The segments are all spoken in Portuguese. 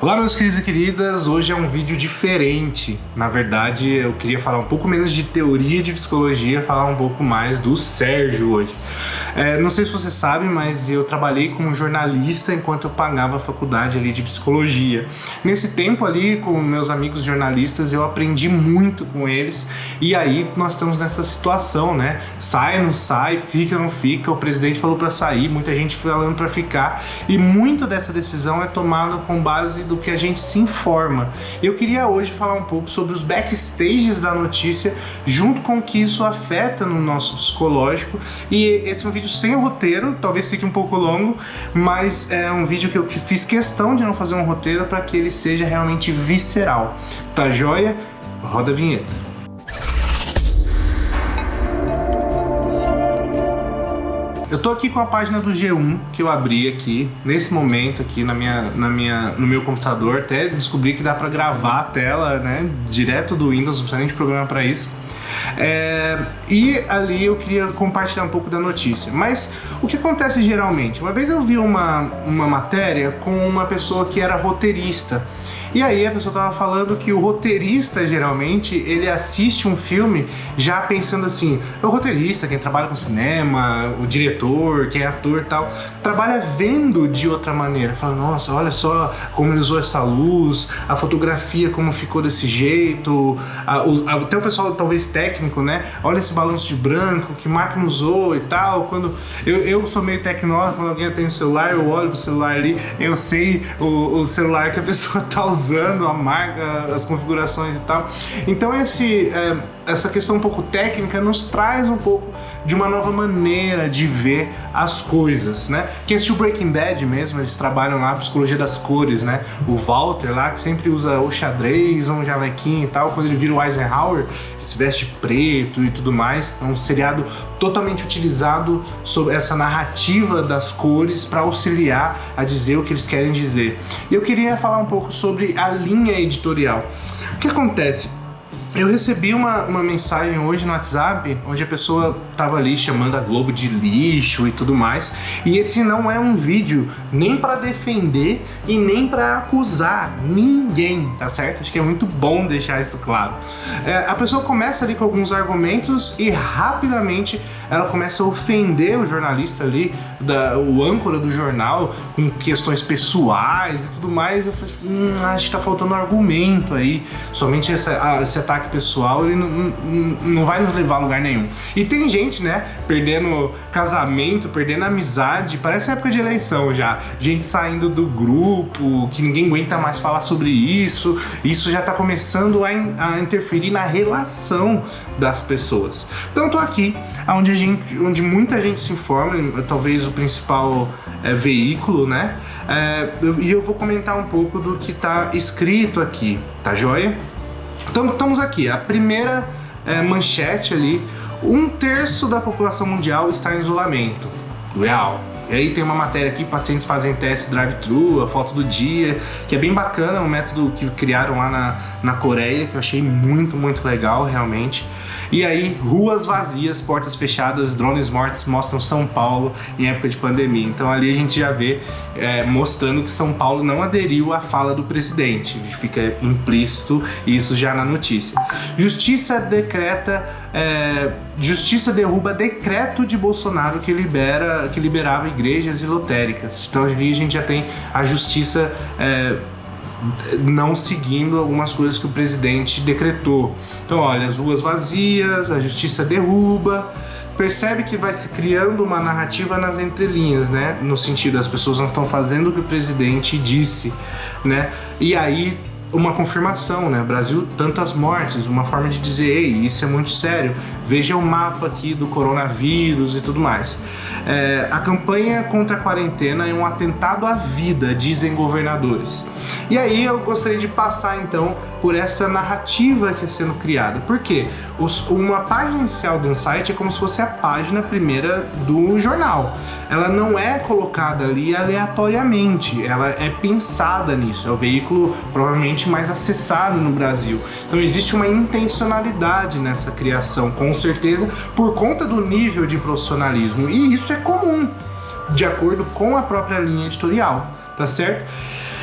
Olá, meus queridos e queridas, hoje é um vídeo diferente. Na verdade, eu queria falar um pouco menos de teoria de psicologia, falar um pouco mais do Sérgio hoje. Não sei se você sabe, mas eu trabalhei como jornalista enquanto eu pagava a faculdade ali de psicologia. Nesse tempo ali, com meus amigos jornalistas, eu aprendi muito com eles, e aí nós estamos nessa situação, né? Sai, não sai, fica, não fica, o presidente falou para sair, muita gente falando para ficar, e muito dessa decisão é tomada com base do que a gente se informa. Eu queria hoje falar um pouco sobre os backstages da notícia, junto com o que isso afeta no nosso psicológico, e esse é um vídeo sem roteiro, talvez fique um pouco longo, mas é um vídeo que eu fiz questão de não fazer um roteiro para que ele seja realmente visceral. Tá joia? Roda a vinheta. Eu tô aqui com a página do G1 que eu abri aqui, nesse momento aqui no meu computador. Até descobri que dá pra gravar a tela, né, direto do Windows, não precisa nem de programa pra isso. E ali eu queria compartilhar um pouco da notícia. Mas o que acontece geralmente? Uma vez eu vi uma matéria com uma pessoa que era roteirista. E aí a pessoa tava falando que o roteirista, geralmente, ele assiste um filme já pensando assim, o roteirista, quem trabalha com cinema, o diretor, quem é ator e tal, trabalha vendo de outra maneira, fala, nossa, olha só como ele usou essa luz, a fotografia como ficou desse jeito, até o pessoal talvez técnico, né, olha esse balanço de branco, que máquina usou e tal. Quando eu sou meio tecnólogo, quando alguém tem um celular, eu olho pro celular ali, eu sei o celular que a pessoa tá usando, a marca, as configurações e tal. Então essa questão um pouco técnica nos traz um pouco de uma nova maneira de ver as coisas, né? Quem assistiu Breaking Bad mesmo, eles trabalham lá a psicologia das cores, né? O Walter lá, que sempre usa o xadrez, um jalequinho e tal, quando ele vira o Eisenhower, ele se veste preto e tudo mais. É um seriado totalmente utilizado sobre essa narrativa das cores para auxiliar a dizer o que eles querem dizer. E eu queria falar um pouco sobre a linha editorial. O que acontece? Eu recebi uma mensagem hoje no WhatsApp, onde a pessoa tava ali chamando a Globo de lixo e tudo mais, e esse não é um vídeo nem para defender e nem para acusar ninguém, tá certo? Acho que é muito bom deixar isso claro. A pessoa começa ali com alguns argumentos e rapidamente ela começa a ofender o jornalista ali, o âncora do jornal, com questões pessoais e tudo mais. Eu falei, acho que tá faltando argumento aí, somente esse ataque pessoal, ele não vai nos levar a lugar nenhum. E tem gente, né, perdendo casamento, perdendo amizade, parece época de eleição já, gente saindo do grupo, que ninguém aguenta mais falar sobre isso já tá começando a interferir na relação das pessoas. Então tô aqui, onde muita gente se informa, talvez o principal veículo, né, e eu vou comentar um pouco do que tá escrito aqui, tá joia? Então estamos aqui, a primeira manchete ali, 1/3 da população mundial está em isolamento. Real. E aí tem uma matéria aqui, pacientes fazem teste drive-thru, a foto do dia, que é bem bacana, um método que criaram lá na Coreia, que eu achei muito, muito legal, realmente. E aí, ruas vazias, portas fechadas, drones mortos mostram São Paulo em época de pandemia. Então ali a gente já vê mostrando que São Paulo não aderiu à fala do presidente. Fica implícito isso já na notícia. Justiça derruba decreto de Bolsonaro que liberava igrejas e lotéricas. Então ali a gente já tem a justiça não seguindo algumas coisas que o presidente decretou. Então, olha, as ruas vazias, a justiça derruba. Percebe que vai se criando uma narrativa nas entrelinhas, né? No sentido, as pessoas não estão fazendo o que o presidente disse, né? E aí, uma confirmação, né? Brasil, tantas mortes, uma forma de dizer, ei, isso é muito sério, veja o mapa aqui do coronavírus e tudo mais. A campanha contra a quarentena é um atentado à vida, dizem governadores. E aí eu gostaria de passar então por essa narrativa que é sendo criada. Por quê? Uma página inicial de um site é como se fosse a página primeira do jornal. Ela não é colocada ali aleatoriamente, ela é pensada nisso, é o veículo provavelmente mais acessado no Brasil. Então existe uma intencionalidade nessa criação, com certeza, por conta do nível de profissionalismo. E isso é comum, de acordo com a própria linha editorial, tá certo?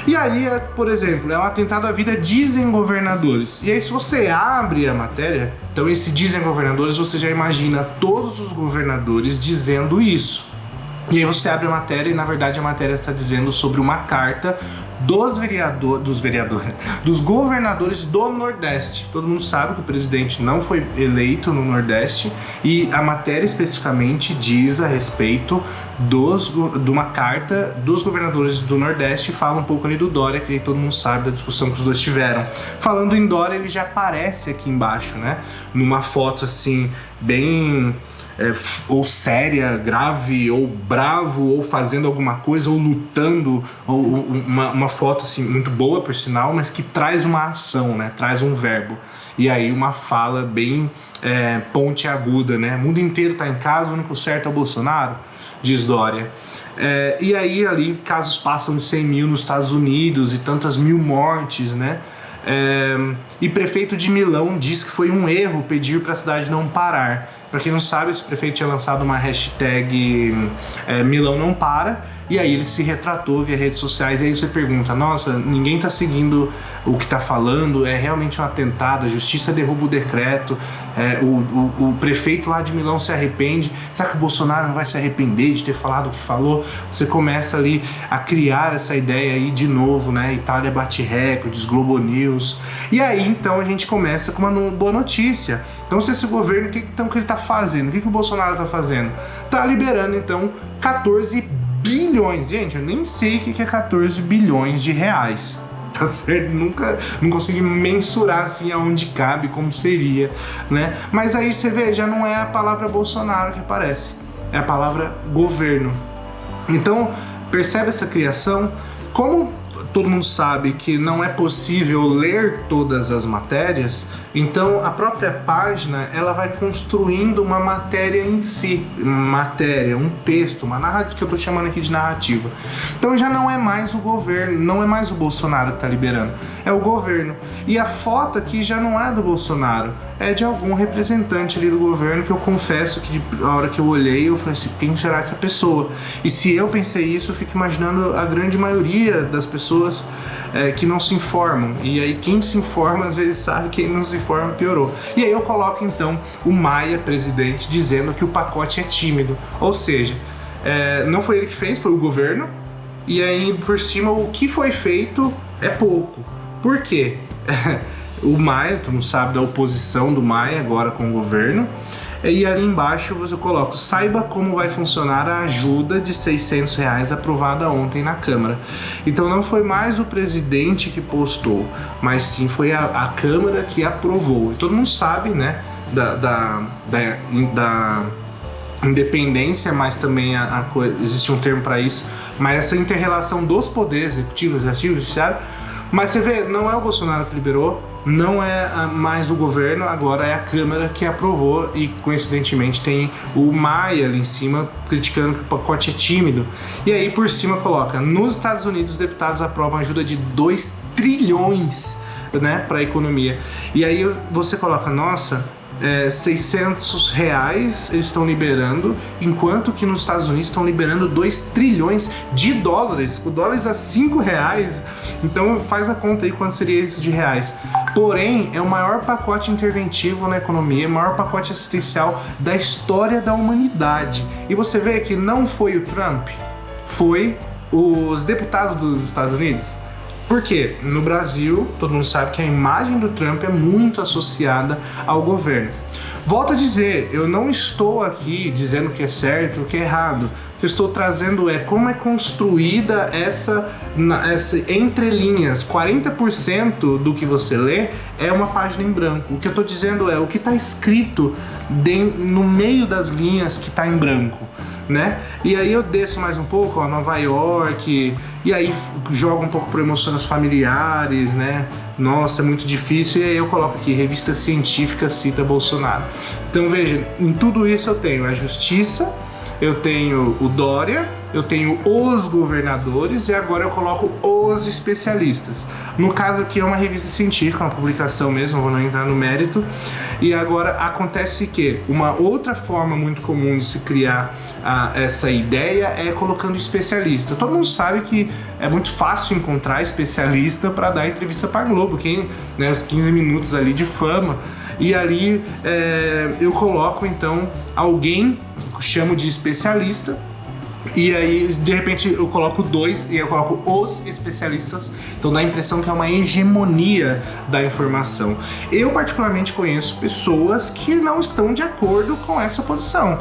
E aí, por exemplo, é um atentado à vida, dizem governadores. E aí, se você abre a matéria, então esse dizem governadores, você já imagina todos os governadores dizendo isso. E aí você abre a matéria e, na verdade, a matéria está dizendo sobre uma carta dos governadores do Nordeste. Todo mundo sabe que o presidente não foi eleito no Nordeste e a matéria especificamente diz a respeito de uma carta dos governadores do Nordeste e fala um pouco ali do Dória, que aí todo mundo sabe da discussão que os dois tiveram. Falando em Dória, ele já aparece aqui embaixo, né? Numa foto assim, bem... ou séria, grave, ou bravo, ou fazendo alguma coisa, ou lutando, ou uma foto assim muito boa por sinal, mas que traz uma ação, né? Traz um verbo. E aí uma fala bem pontiaguda, né? O mundo inteiro tá em casa, o único certo é o Bolsonaro, diz Dória. E aí ali casos passam de 100 mil nos Estados Unidos e tantas mil mortes, né? E prefeito de Milão diz que foi um erro pedir para a cidade não parar. Para quem não sabe, esse prefeito tinha lançado uma hashtag Milão não para, e aí ele se retratou via redes sociais. E aí você pergunta, nossa, ninguém tá seguindo o que tá falando, é realmente um atentado, a justiça derruba o decreto, o prefeito lá de Milão se arrepende, será que o Bolsonaro não vai se arrepender de ter falado o que falou? Você começa ali a criar essa ideia aí de novo, né? Itália bate recordes, Globo News. E aí então a gente começa com uma boa notícia. Então, se esse governo, o que ele tá fazendo? O que o Bolsonaro tá fazendo? Tá liberando, então, 14 bilhões. Gente, eu nem sei o que é 14 bilhões de reais. Tá certo? Não consegui mensurar assim aonde cabe, como seria, né? Mas aí você vê, já não é a palavra Bolsonaro que aparece. É a palavra governo. Então, percebe essa criação? Como todo mundo sabe que não é possível ler todas as matérias, então a própria página ela vai construindo uma matéria em si, um texto, uma narrativa, que eu estou chamando aqui de narrativa. Então já não é mais o governo, não é mais o Bolsonaro que está liberando, é o governo. E a foto aqui já não é do Bolsonaro, é de algum representante ali do governo, que eu confesso que a hora que eu olhei eu falei assim, quem será essa pessoa? E se eu pensei isso, eu fico imaginando a grande maioria das pessoas que não se informam. E aí quem se informa às vezes sabe, quem não se informa piorou. E aí eu coloco então o Maia, presidente, dizendo que o pacote é tímido. Ou seja, não foi ele que fez, foi o governo. E aí por cima o que foi feito é pouco. Por quê? O Maia, tu não sabe da oposição do Maia agora com o governo. E ali embaixo eu coloco, saiba como vai funcionar a ajuda de R$600 aprovada ontem na Câmara. Então não foi mais o presidente que postou, mas sim foi a Câmara que aprovou. E todo mundo sabe, né, da independência, mas também existe um termo para isso, mas essa inter-relação dos poderes, executivo, legislativo, judiciário. Mas você vê, não é o Bolsonaro que liberou, não é mais o governo, agora é a Câmara que aprovou e coincidentemente tem o Maia ali em cima criticando que o pacote é tímido. E aí por cima coloca, nos Estados Unidos os deputados aprovam ajuda de 2 trilhões, né, para a economia. E aí você coloca, nossa, R$600 eles estão liberando, enquanto que nos Estados Unidos estão liberando 2 trilhões de dólares. O dólar a R$5, então faz a conta aí quanto seria isso de reais. Porém, é o maior pacote interventivo na economia, o maior pacote assistencial da história da humanidade. E você vê que não foi o Trump, foi os deputados dos Estados Unidos. Por quê? No Brasil, todo mundo sabe que a imagem do Trump é muito associada ao governo. Volto a dizer, eu não estou aqui dizendo o que é certo ou o que é errado. O que eu estou trazendo é como é construída essa entrelinhas. 40% do que você lê é uma página em branco. O que eu estou dizendo é o que está escrito no meio das linhas que está em branco, né? E aí eu desço mais um pouco, ó, Nova York, e aí jogo um pouco por emoções familiares, né? Nossa, é muito difícil, e aí eu coloco aqui, revista científica cita Bolsonaro. Então veja, em tudo isso eu tenho a justiça, eu tenho o Dória, eu tenho os governadores, e agora eu coloco os especialistas. No caso aqui é uma revista científica, uma publicação mesmo, vou não entrar no mérito. E agora acontece que uma outra forma muito comum de se criar essa ideia é colocando especialista. Todo mundo sabe que é muito fácil encontrar especialista para dar entrevista para Globo, né, os 15 minutos ali de fama. E ali eu coloco então alguém, chamo de especialista, e aí de repente eu coloco 2 e eu coloco os especialistas, então dá a impressão que é uma hegemonia da informação. Eu particularmente conheço pessoas que não estão de acordo com essa posição.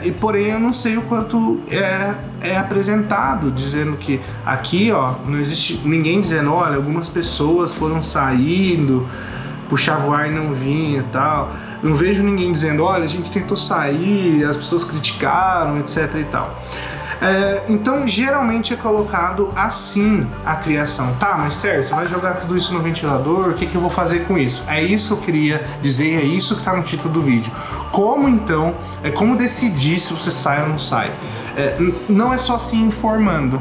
E porém eu não sei o quanto é apresentado, dizendo que aqui não existe ninguém dizendo, olha, algumas pessoas foram saindo, puxava o ar e não vinha e tal. Não vejo ninguém dizendo, olha, a gente tentou sair, as pessoas criticaram, etc e tal. Então geralmente é colocado assim a criação. Tá, mas sério, você vai jogar tudo isso no ventilador? O que eu vou fazer com isso? É isso que eu queria dizer, é isso que está no título do vídeo. Como então, como decidir se você sai ou não sai? Não é só se informando.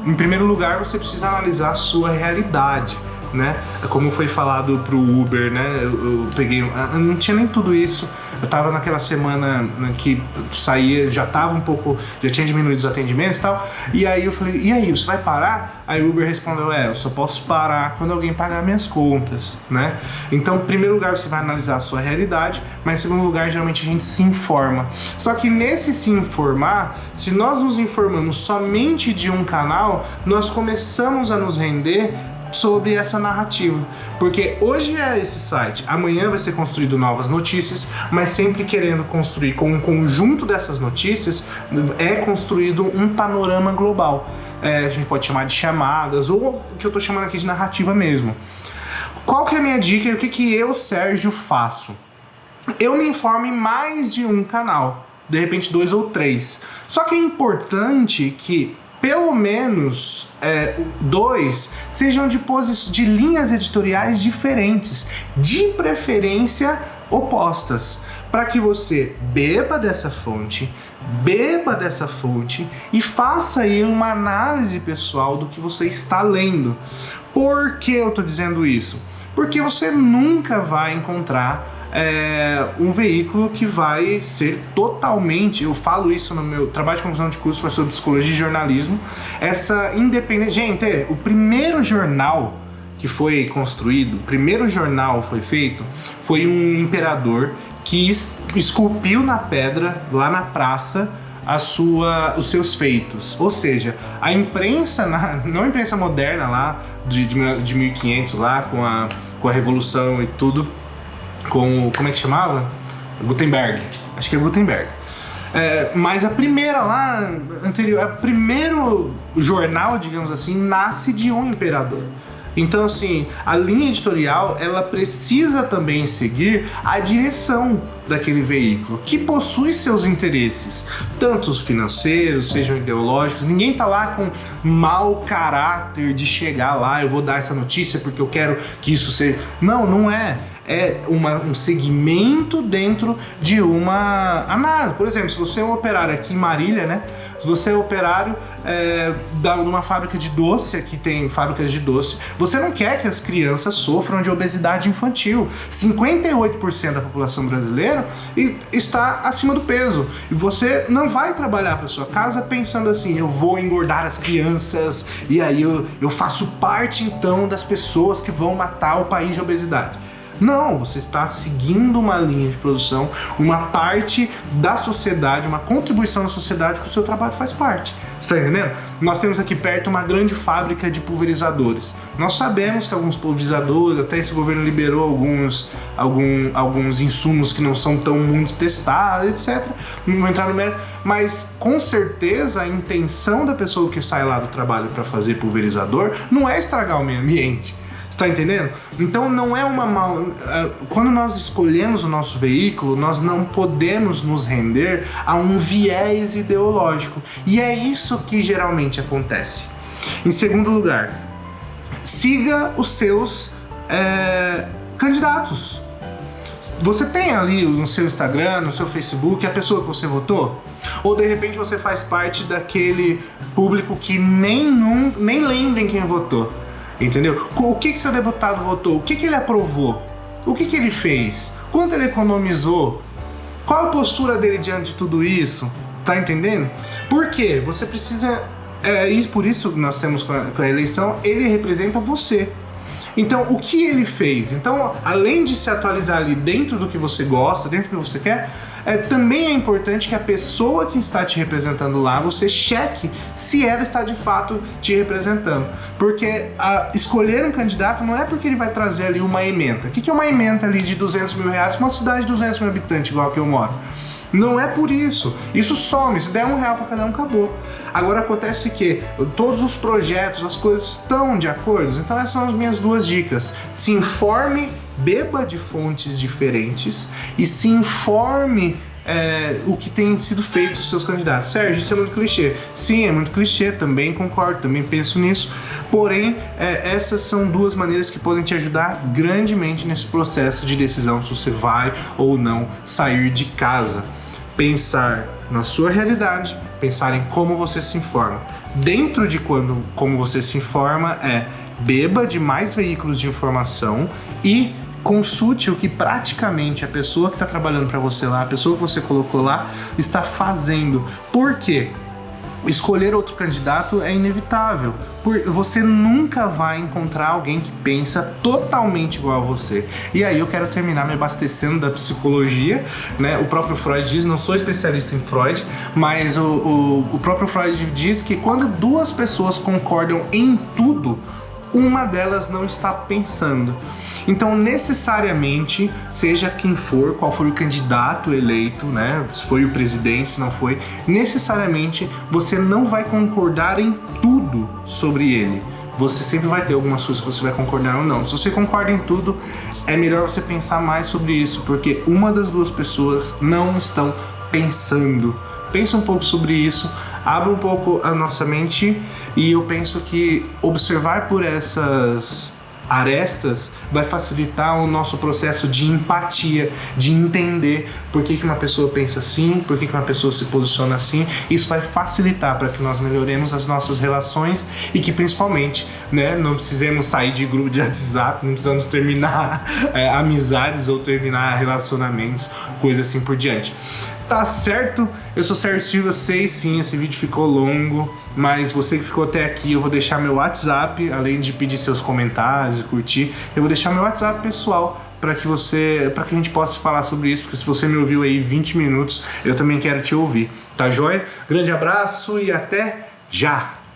Em primeiro lugar, você precisa analisar a sua realidade, né? Como foi falado pro Uber, né? Eu peguei, não tinha nem tudo isso. Eu tava naquela semana que saía, já tava um pouco, já tinha diminuído os atendimentos e tal. E aí eu falei, e aí, você vai parar? Aí o Uber respondeu, eu só posso parar quando alguém pagar minhas contas, né? Então, em primeiro lugar, você vai analisar a sua realidade, mas em segundo lugar, geralmente a gente se informa. Só que nesse se informar, se nós nos informamos somente de um canal, nós começamos a nos render sobre essa narrativa, porque hoje é esse site, amanhã vai ser construído novas notícias, mas sempre querendo construir com um conjunto dessas notícias, é construído um panorama global. A gente pode chamar de chamadas, ou o que eu tô chamando aqui de narrativa mesmo. Qual que é a minha dica e o que eu, Sérgio, faço? Eu me informo em mais de um canal, de repente 2 ou 3. Só que é importante que pelo menos 2 sejam de linhas editoriais diferentes, de preferência opostas, para que você beba dessa fonte e faça aí uma análise pessoal do que você está lendo. Por que eu estou dizendo isso? Porque você nunca vai encontrar um veículo que vai ser totalmente, eu falo isso no meu trabalho de conclusão de curso, foi sobre psicologia e jornalismo, essa independência. Gente, o primeiro jornal que foi construído, o primeiro jornal foi feito, foi um imperador que esculpiu na pedra, lá na praça, os seus feitos. Ou seja, a imprensa, não a imprensa moderna lá, de 1500 lá, com a revolução e tudo, como é que chamava? Gutenberg, acho que é Gutenberg. Mas a primeira lá, anterior, o primeiro jornal, digamos assim, nasce de um imperador. Então, assim, a linha editorial, ela precisa também seguir a direção daquele veículo, que possui seus interesses, tanto financeiros, sejam ideológicos. Ninguém tá lá com mau caráter de chegar lá, eu vou dar essa notícia porque eu quero que isso seja... Não é. É um segmento dentro de uma análise. Por exemplo, se você é um operário aqui em Marília, né? Se você é operário de uma fábrica de doce, aqui tem fábricas de doce, você não quer que as crianças sofram de obesidade infantil. 58% da população brasileira está acima do peso. E você não vai trabalhar para sua casa pensando assim, eu vou engordar as crianças e aí eu faço parte então das pessoas que vão matar o país de obesidade. Não, você está seguindo uma linha de produção, uma parte da sociedade, uma contribuição da sociedade que o seu trabalho faz parte. Você está entendendo? Nós temos aqui perto uma grande fábrica de pulverizadores. Nós sabemos que alguns pulverizadores, até esse governo liberou alguns insumos que não são tão muito testados, etc. Não vou entrar no mérito, mas com certeza a intenção da pessoa que sai lá do trabalho para fazer pulverizador não é estragar o meio ambiente. Está entendendo? Então não é quando nós escolhemos o nosso veículo, nós não podemos nos render a um viés ideológico. E é isso que geralmente acontece. Em segundo lugar, siga os seus candidatos. Você tem ali no seu Instagram, no seu Facebook, a pessoa que você votou? Ou de repente você faz parte daquele público que nem lembra em quem votou? Entendeu? O que seu deputado votou? O que ele aprovou? O que ele fez? Quanto ele economizou? Qual a postura dele diante de tudo isso? Tá entendendo? Por quê? Você precisa... E por isso que nós temos com a eleição, ele representa você. Então, o que ele fez? Então, além de se atualizar ali dentro do que você gosta, dentro do que você quer, também é importante que a pessoa que está te representando lá, você cheque se ela está de fato te representando. Porque escolher um candidato não é porque ele vai trazer ali uma ementa. O que é uma ementa ali de 200 mil reais para uma cidade de 200 mil habitantes, igual que eu moro? Não é por isso. Isso some. Se der R$1 para cada um, acabou. Agora acontece que todos os projetos, as coisas estão de acordo. Então essas são as minhas 2 dicas. Se informe, beba de fontes diferentes e se informe o que tem sido feito os seus candidatos. Sérgio, isso é muito clichê. Sim, é muito clichê, também concordo, também penso nisso. Porém, essas são 2 maneiras que podem te ajudar grandemente nesse processo de decisão se você vai ou não sair de casa. Pensar na sua realidade, pensar em como você se informa. Dentro de como você se informa beba de mais veículos de informação e consulte o que praticamente a pessoa que está trabalhando para você lá, a pessoa que você colocou lá, está fazendo. Por quê? Escolher outro candidato é inevitável. Você nunca vai encontrar alguém que pensa totalmente igual a você. E aí eu quero terminar me abastecendo da psicologia, né? O próprio Freud diz, não sou especialista em Freud, mas o próprio Freud diz que quando 2 pessoas concordam em tudo, uma delas não está pensando. Então, necessariamente, seja quem for, qual for o candidato eleito, né? Se foi o presidente, se não foi, necessariamente você não vai concordar em tudo sobre ele. Você sempre vai ter algumas coisas que você vai concordar ou não. Se você concorda em tudo, é melhor você pensar mais sobre isso, porque uma das 2 pessoas não estão pensando. Pensa um pouco sobre isso, abra um pouco a nossa mente e eu penso que observar por essas arestas vai facilitar o nosso processo de empatia, de entender por que uma pessoa pensa assim, por que uma pessoa se posiciona assim. Isso vai facilitar para que nós melhoremos as nossas relações e que principalmente, né, não precisemos sair de grupo de WhatsApp, não precisamos terminar amizades ou terminar relacionamentos, coisa assim por diante. Tá certo? Eu sou Sérgio Silva, eu sei sim, esse vídeo ficou longo, mas você que ficou até aqui, eu vou deixar meu WhatsApp, além de pedir seus comentários e curtir, eu vou deixar meu WhatsApp pessoal para que a gente possa falar sobre isso, porque se você me ouviu aí 20 minutos, eu também quero te ouvir, tá joia? Grande abraço e até já!